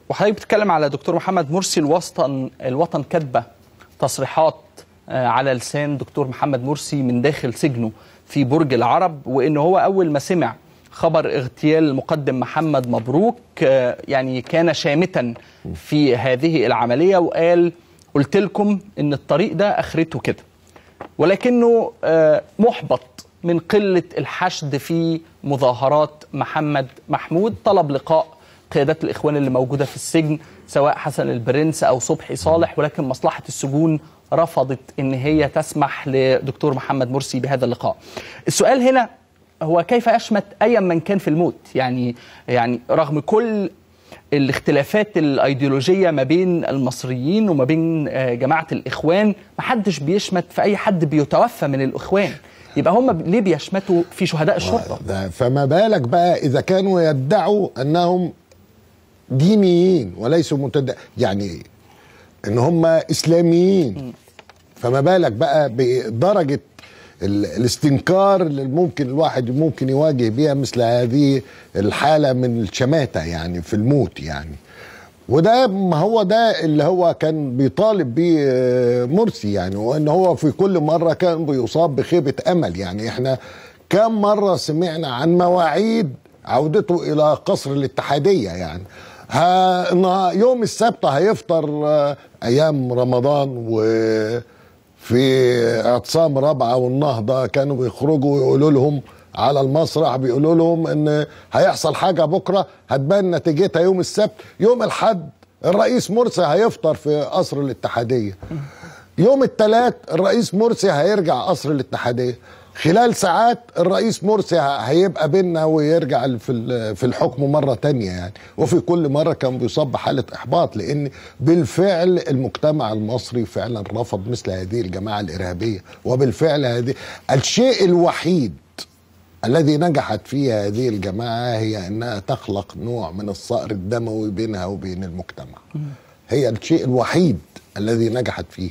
وحضرتك بتتكلم على دكتور محمد مرسي. الوطن كاتبه تصريحات على لسان دكتور محمد مرسي من داخل سجنه في برج العرب، وإنه هو أول ما سمع خبر اغتيال المقدم محمد مبروك يعني كان شامتا في هذه العملية، وقال قلت لكم إن الطريق ده آخرته كده، ولكنه محبط من قلة الحشد في مظاهرات محمد محمود. طلب لقاء قيادات الإخوان اللي موجودة في السجن سواء حسن البرنس أو صبحي صالح، ولكن مصلحة السجون رفضت إن هي تسمح لدكتور محمد مرسي بهذا اللقاء. السؤال هنا هو كيف أشمت أي من كان في الموت؟ يعني رغم كل الاختلافات الأيديولوجية ما بين المصريين وما بين جماعة الإخوان، محدش بيشمت في أي حد بيتوفى من الإخوان، يبقى هم ليه بيشمتوا في شهداء الشرطة؟ فما بالك بقى إذا كانوا يدعوا أنهم دينيين وليسوا يعني ان هم اسلاميين، فما بالك بقى بدرجه الاستنكار اللي ممكن الواحد ممكن يواجه بيها مثل هذه الحاله من الشماته يعني في الموت يعني. وده ما هو ده اللي هو كان بيطالب بيه مرسي يعني، وان هو في كل مره كان بيصاب بخيبه امل. يعني احنا كم مره سمعنا عن مواعيد عودته الى قصر الاتحاديه، يعني يوم السبت هيفطر ايام رمضان، وفي اعتصام رابعه والنهضه كانوا بيخرجوا ويقولوا لهم على المسرح، بيقولوا لهم ان هيحصل حاجه بكره هتبان نتيجتها يوم السبت. يوم الاحد الرئيس مرسي هيفطر في قصر الاتحاديه، يوم الثلاث الرئيس مرسي هيرجع قصر الاتحاديه، خلال ساعات الرئيس مرسي هيبقى بينا ويرجع في الحكم مرة تانية يعني. وفي كل مرة كان بيصاب بحالة إحباط، لأن بالفعل المجتمع المصري فعلا رفض مثل هذه الجماعة الإرهابية. وبالفعل هذه الشيء الوحيد الذي نجحت فيه هذه الجماعة هي أنها تخلق نوع من الصقر الدموي بينها وبين المجتمع. هي الشيء الوحيد الذي نجحت فيه.